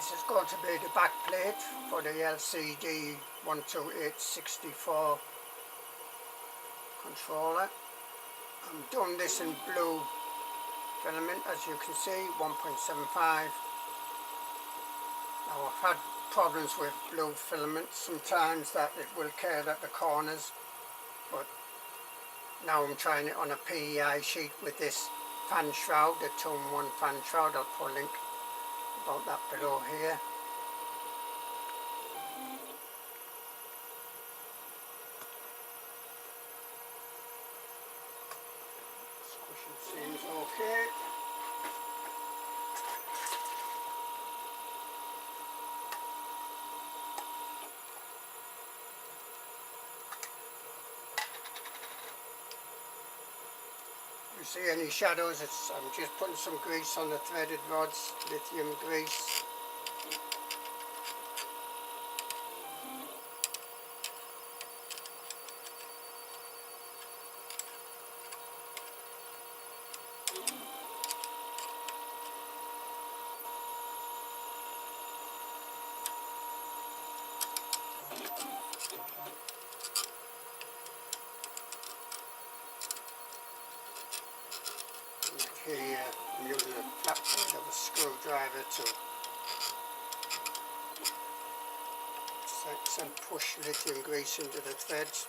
This is going to be the back plate for the LCD 12864 controller. I'm doing this in Blue Filament, as you can see, 1.75. Now I've had problems with Blue Filament sometimes that it will curl at the corners, but now I'm trying it on a PEI sheet with this fan shroud, the 2-in-1 fan shroud. I'll put a link about that below here. Squishing seems okay. If you see any shadows, I'm just putting some grease on the threaded rods, lithium grease. Here I'm using a flat blade of a screwdriver to set and push lithium grease into the threads.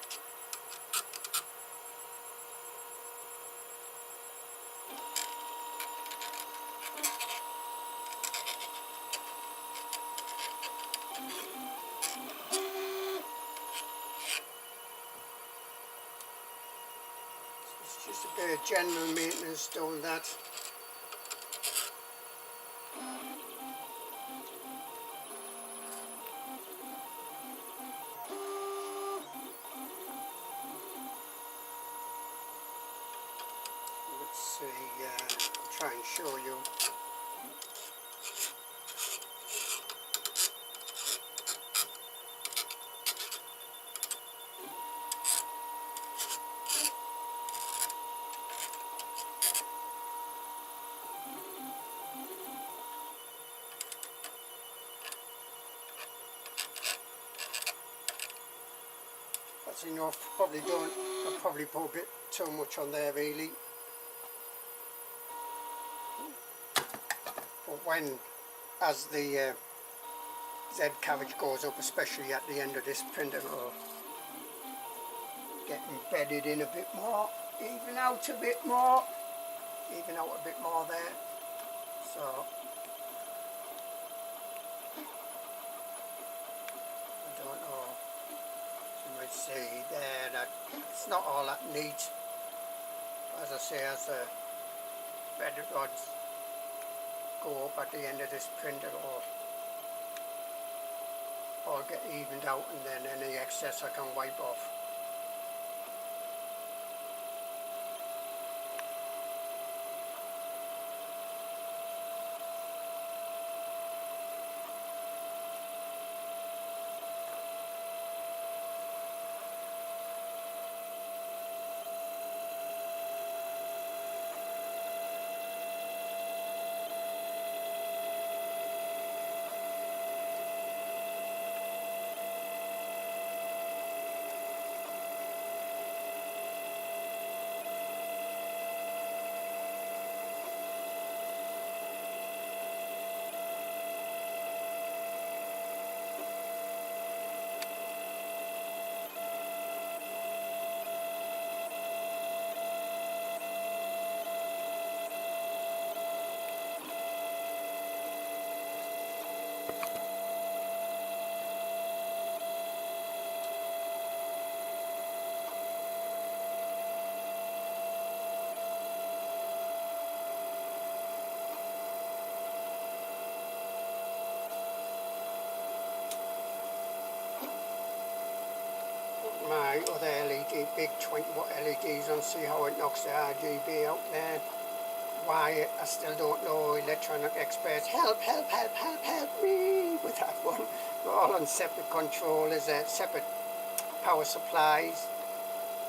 It's just a bit of general maintenance doing that. Let's see, I'll try and show you. That's enough. I'll probably put a bit too much on there really. But as the Z carriage goes up, especially at the end of this print, it will get embedded in a bit more, even out a bit more there. So I don't know, you might see there that it's not all that neat. As I say, as the threaded rods go up at the end of this print, it'll all get evened out, and then any excess I can wipe off. My other LED, big 20-watt LEDs on, see how it knocks the RGB out there. Why, I still don't know. Electronic experts, help me with that one. We're all on separate controllers, separate power supplies.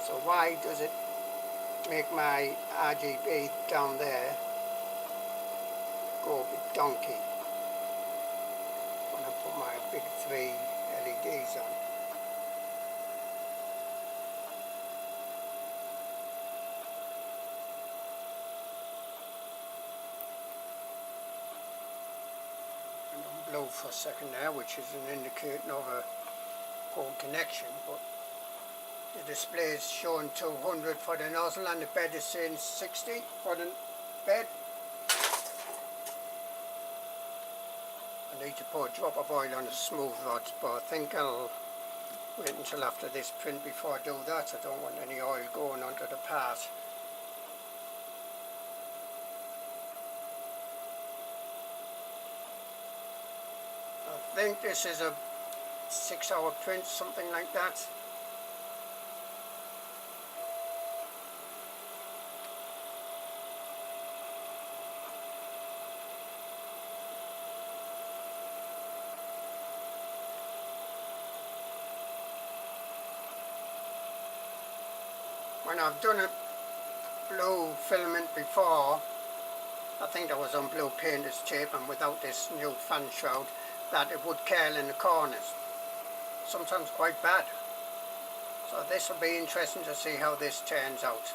So why does it make my RGB down there go a bit donkey? big 3 LEDs on. And on blue for a second there, which is an indicator of a poor connection, but the display is showing 200 for the nozzle and the bed is saying 60 for the bed. I need to pour a drop of oil on the smooth rods, but I think I'll wait until after this print before I do that. I don't want any oil going onto the part. I think this is a 6-hour print, something like that. When I've done a blue filament before, I think that was on blue painter's tape, and without this new fan shroud, that it would curl in the corners, sometimes quite bad. So this will be interesting to see how this turns out.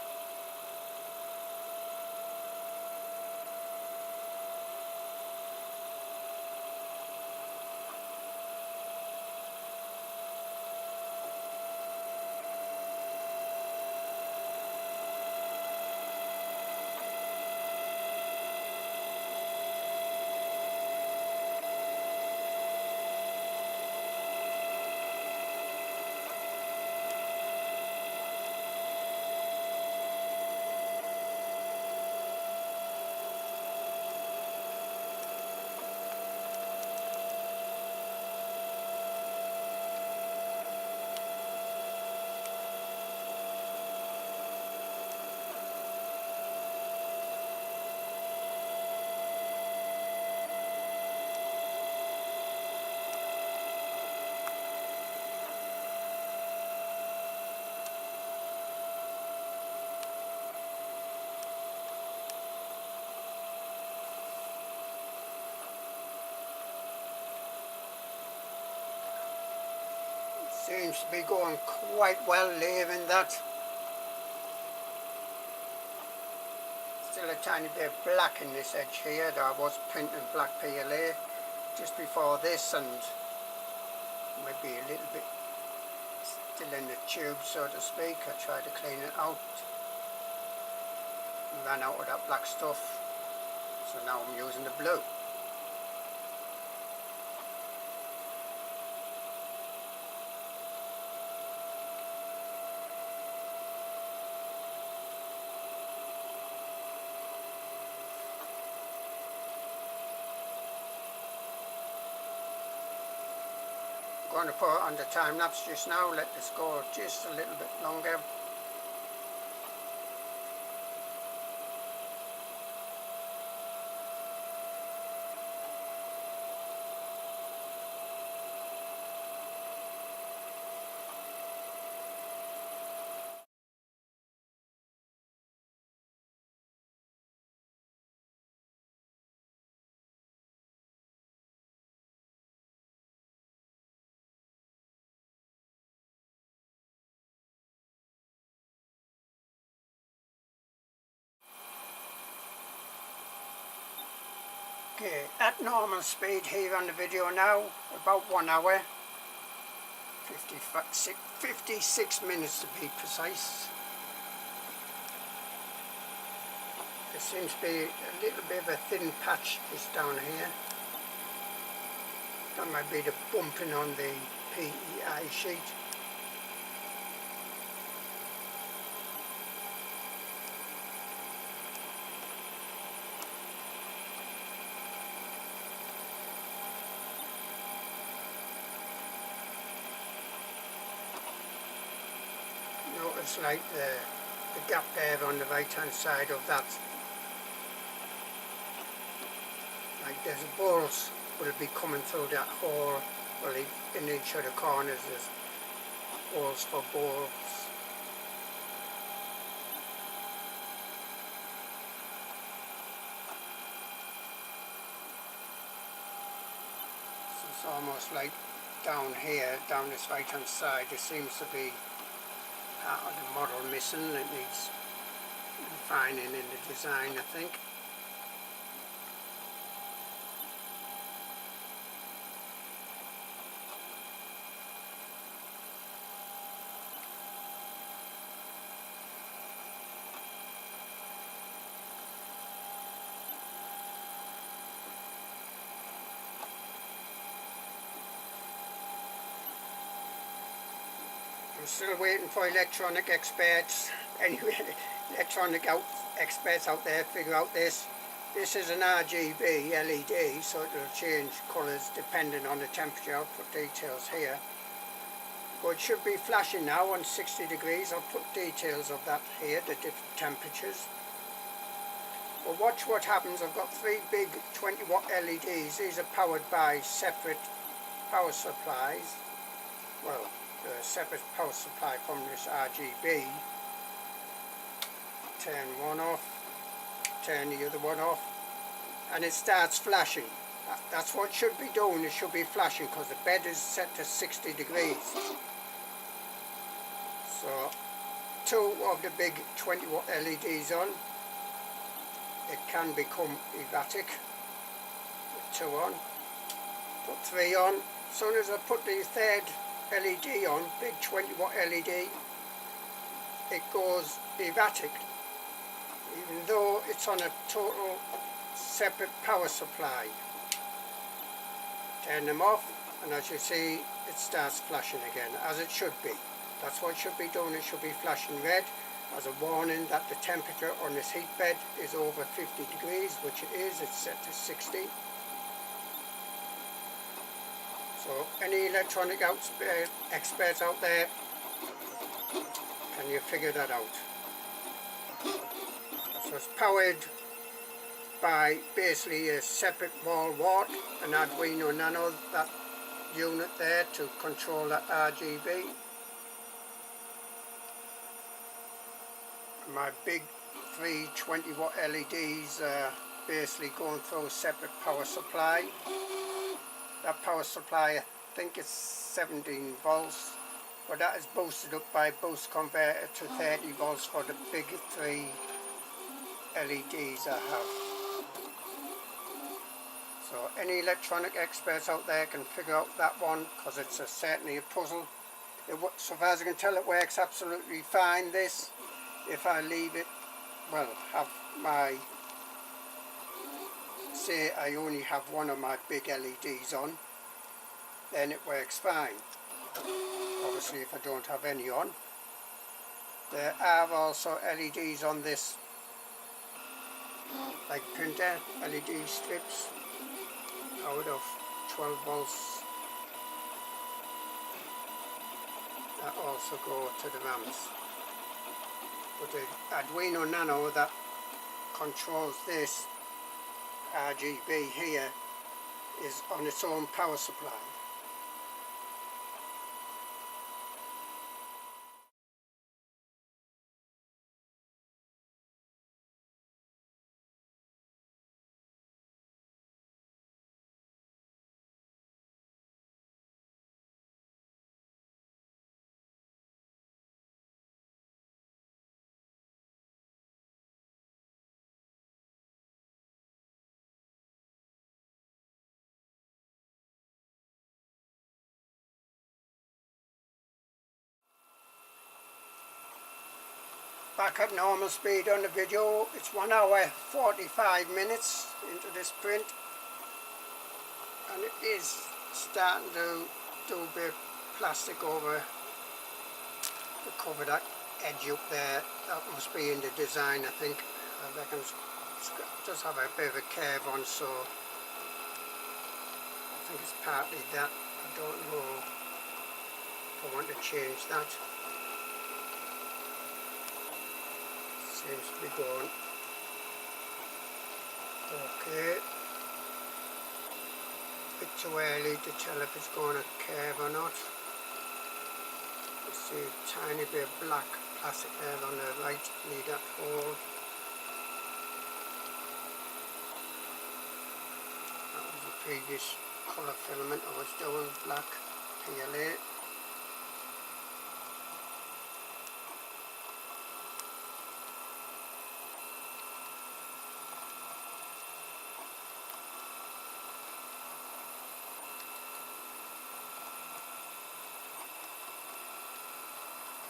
Seems to be going quite well layering that. Still a tiny bit of black in this edge here that I was printing black PLA just before this, and maybe a little bit still in the tube, so to speak. I tried to clean it out, ran out of that black stuff, so now I'm using the blue. I'm going to put it on the time lapse just now, let this go just a little bit longer. Okay, at normal speed here on the video now, about 1 hour, 56 minutes to be precise. There seems to be a little bit of a thin patch just down here. That might be the bumping on the PEI sheet. Notice like the gap there on the right hand side of that, like there's balls will be coming through that hole. Well, in each of the corners there's holes for balls. So it's almost like down here, down this right hand side, there seems to be part of the model missing. It needs refining in the design, I think. I'm still waiting for electronic experts. Anyway, experts out there figure out this. This is an RGB LED, so it will change colours depending on the temperature. I'll put details here. But it should be flashing now on 60 degrees. I'll put details of that here, the different temperatures. But watch what happens. I've got 3 big 20 watt LEDs. These are powered by separate power supplies. Well, a separate power supply from this RGB. Turn one off, turn the other one off, and it starts flashing. That's what it should be doing. It should be flashing because the bed is set to 60 degrees. So 2 of the big 20 watt LEDs on. It can become erratic. Put 2 on, put 3 on. As soon as I put the 3rd LED on, big 20 watt LED, it goes erratic, even though it's on a total separate power supply. Turn them off, and as you see, it starts flashing again, as it should be. That's what it should be doing. It should be flashing red as a warning that the temperature on this heat bed is over 50 degrees, which it is. It's set to 60. So any electronic experts out there, can you figure that out? So it's powered by basically a separate wall wart, an Arduino Nano, that unit there to control that RGB. My big 3 20 watt LEDs are basically going through a separate power supply. That power supply, I think it's 17 volts, but that is boosted up by boost converter to 30 volts for the big 3 LEDs I have. So any electronic experts out there can figure out that one, because it's certainly a puzzle. So far as I can tell, it works absolutely fine, this. If I leave it, well, have my, say I only have one of my big LEDs on, then it works fine. Obviously if I don't have any on. There are also LEDs on this, like printer, LED strips out of 12 volts that also go to the ramps. But the Arduino Nano that controls this RGB here is on its own power supply. Back at normal speed on the video. It's 1 hour 45 minutes into this print, and it is starting to do a bit of plastic over to cover that edge up there. That must be in the design, I think. I reckon it does have a bit of a curve on, so I think it's partly that. I don't know if I want to change that. Seems to be going okay. A bit too early to tell if it's going to curve or not. See a tiny bit of black plastic there on the right, need that hold. That was the previous colour filament I was doing, black. PLA.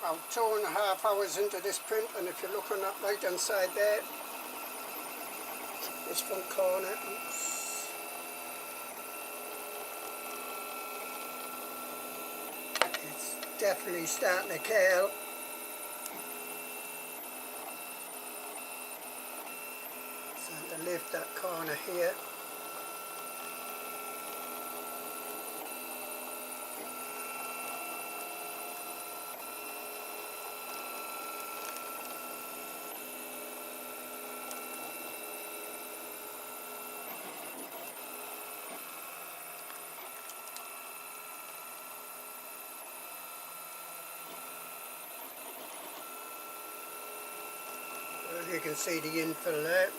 About 2.5 hours into this print, and if you look on that right hand side there, this front corner, oops, it's definitely starting to curl. Starting to lift that corner here. You can see the infill there,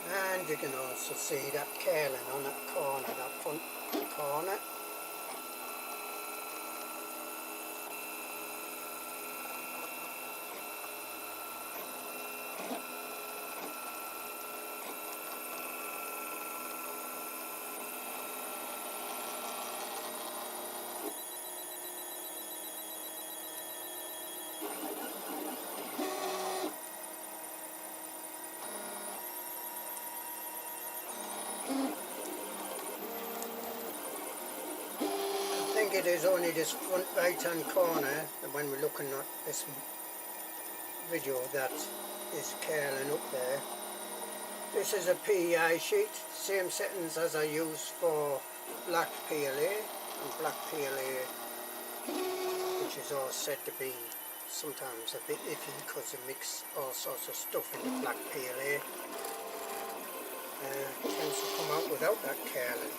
and you can also see that curling on that corner, that front corner. I think it is only this front right hand corner when we're looking at this video that is curling up there. This is a PEI sheet, same settings as I use for black PLA, and black PLA, which is all said to be sometimes a bit iffy because they mix all sorts of stuff in the black PLA. Tends to come out without that curling.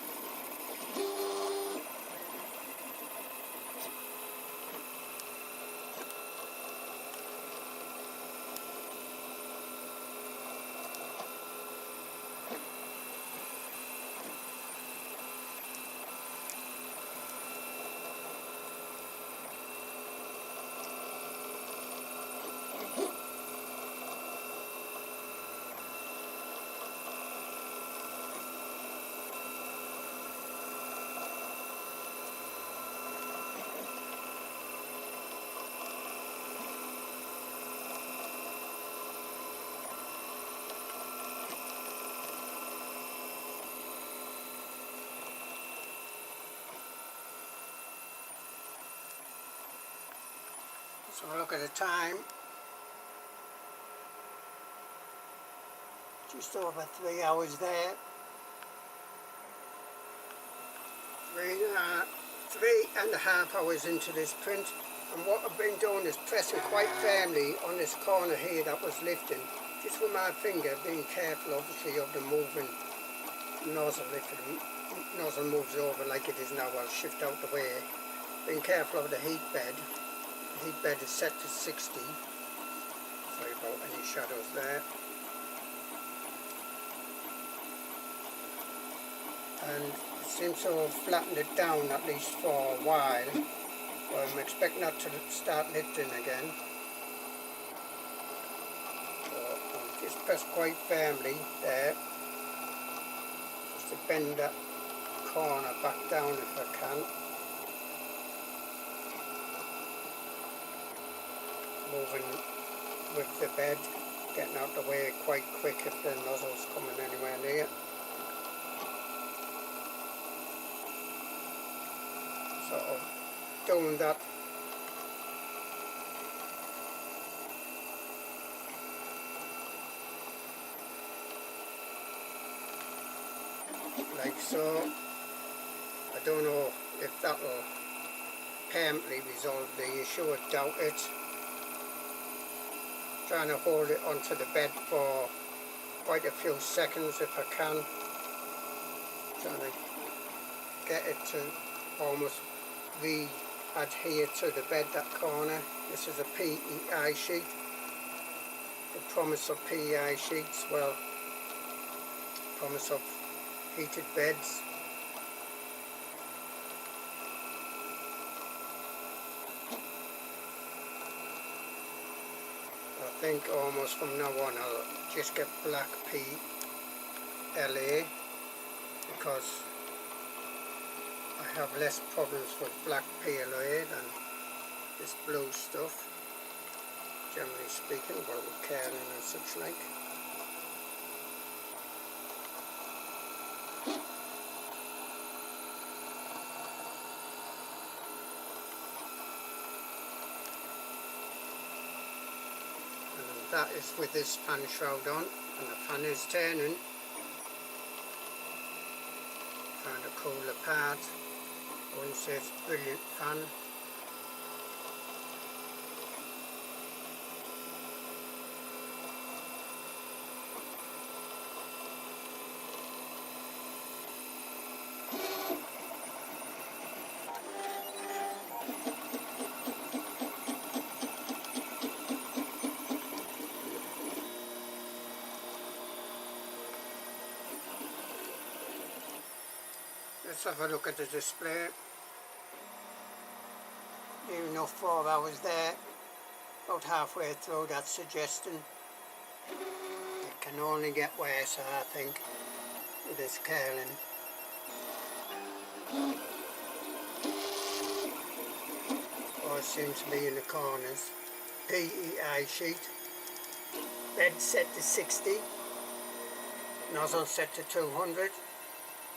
So look at the time, just over 3 hours there. 3.5 hours into this print, and what I've been doing is pressing quite firmly on this corner here that was lifting, just with my finger, being careful obviously of the moving nozzle. If the nozzle moves over like it is now, I'll shift out the way. Being careful of the heat bed. The heat bed is set to 60. Sorry about any shadows there. And it seems to have flattened it down at least for a while. But I'm expecting that to start lifting again. So I'll just press quite firmly there, just to bend that corner back down if I can. Moving with the bed, getting out the way quite quick if the nozzle's coming anywhere near. Sort of doing that like so. I don't know if that will permanently resolve the issue, I doubt it. Trying to hold it onto the bed for quite a few seconds if I can. Trying to get it to almost re-adhere to the bed, that corner. This is a PEI sheet. The promise of PEI sheets, well, promise of heated beds. think almost from now on I'll just get black PLA because I have less problems with black PLA than this blue stuff, generally speaking, but with curling and such like. And that is with this fan shroud on, and the fan is turning. Trying to cool the part. I wouldn't say it's a brilliant fan. Let's have a look at the display. Even though 4 hours there, about halfway through that's suggesting it can only get worse, I think, with this curling. Or it seems to be in the corners. PEI sheet, bed set to 60, nozzle set to 200.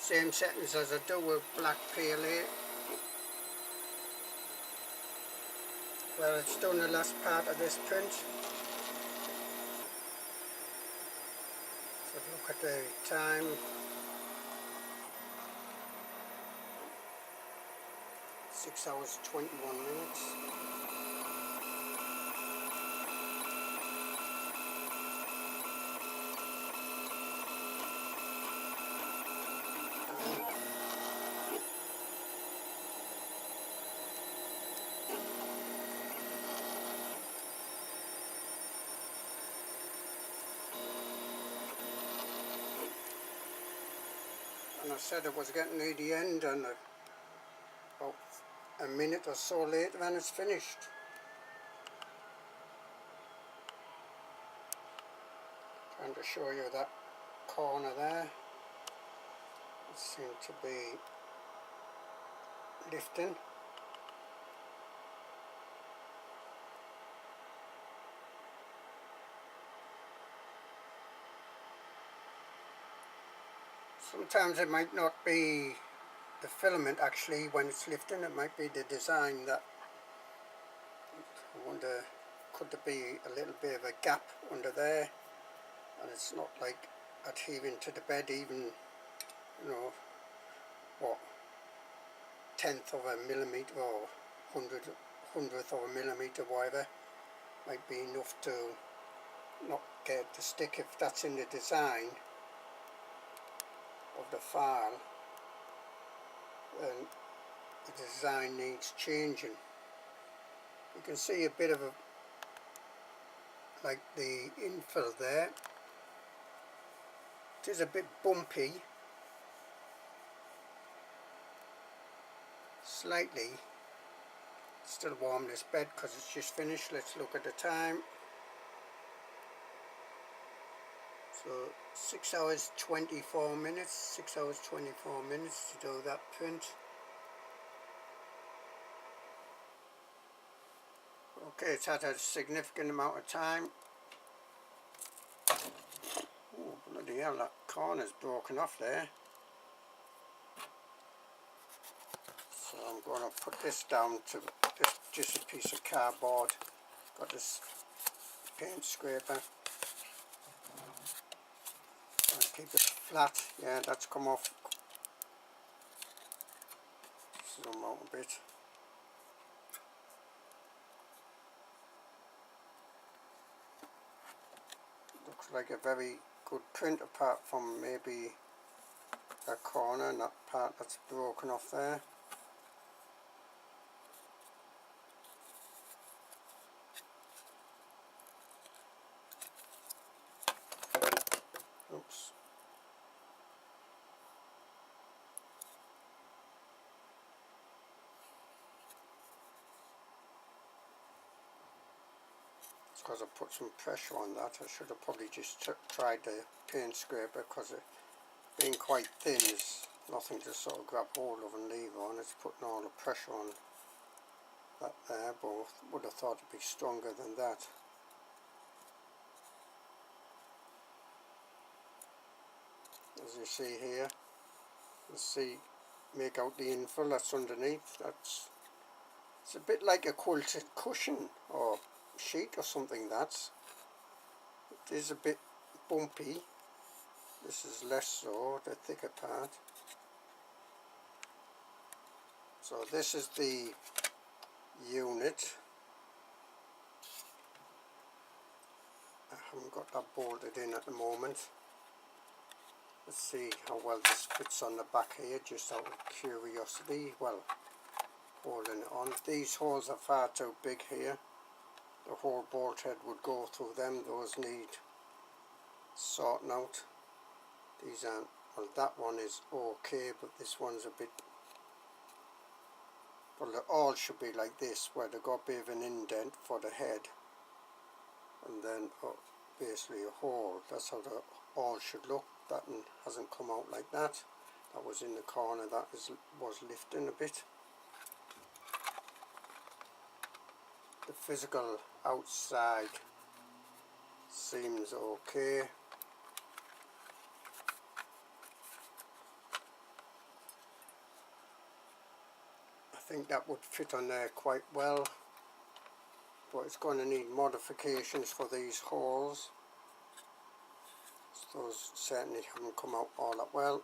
Same settings as I do with black PLA. Well, it's done the last part of this print. So look at the time. 6 hours 21 minutes. And I said it was getting near the end, and about a minute or so later and it's finished. Trying to show you that corner there. It seemed to be lifting. Sometimes it might not be the filament actually when it's lifting, it might be the design that, I wonder, could there be a little bit of a gap under there and it's not like adhering to the bed even, you know, what, 10th of a millimetre or 100th of a millimetre, whatever, might be enough to not get it to stick if that's in the design of the file. Then the design needs changing. You can see a bit of a, like the infill there, it is a bit bumpy, slightly. Still warm this bed because it's just finished. Let's look at the time. So 6 hours 24 minutes, 6 hours 24 minutes to do that print. Okay, it's had a significant amount of time. Oh bloody hell, that corner's broken off there. So I'm going to put this down to just a piece of cardboard. Got this paint scraper. I'll keep it flat. Yeah, that's come off. Zoom out a bit. Looks like a very good print apart from maybe that corner and that part that's broken off there. Oops. It's because I put some pressure on that. I should have probably just tried the paint scraper, because it being quite thin is nothing to sort of grab hold of and leave on. It's putting all the pressure on that there, but would have thought it'd be stronger than that. As you see here, you see, make out the infill that's underneath. It's a bit like a quilted cushion or sheet or something. It is a bit bumpy. This is less so, the thicker part. So this is the unit. I haven't got that bolted in at the moment. Let's see how well this fits on the back here, just out of curiosity. Well, holding it on. These holes are far too big here. The whole bolt head would go through them. Those need sorting out. These aren't, well, that one is okay, but this one's a bit, well, they all should be like this, where they've got a bit of an indent for the head, and then basically a hole. That's how they all should look. That one hasn't come out like that. That was in the corner, that was lifting a bit. The physical outside seems okay. I think that would fit on there quite well, but it's going to need modifications for these holes. Those certainly haven't come out all that well.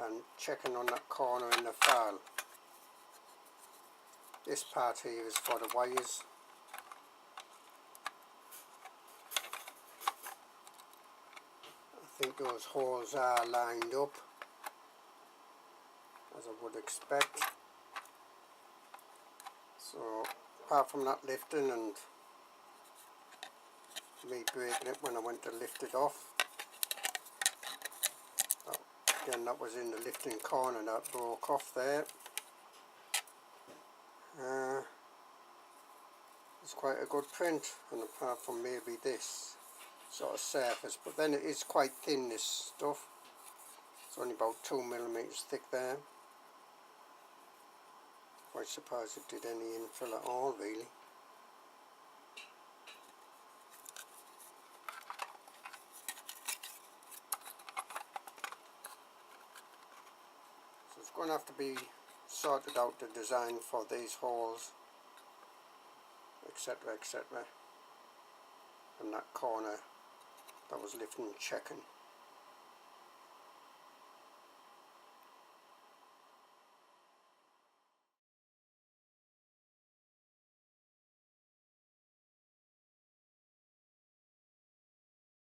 And checking on that corner in the file, this part here is for the wires. I think those holes are lined up, as I would expect. So apart from that lifting and me breaking it when I went to lift it off, again that was in the lifting corner that broke off there. It's quite a good print, and apart from maybe this sort of surface, but then it is quite thin, this stuff. It's only about 2mm thick there. Quite surprised it did any infill at all, really. So it's going to have to be sorted out, the design for these holes, etc, etc, and that corner that was lifting and checking.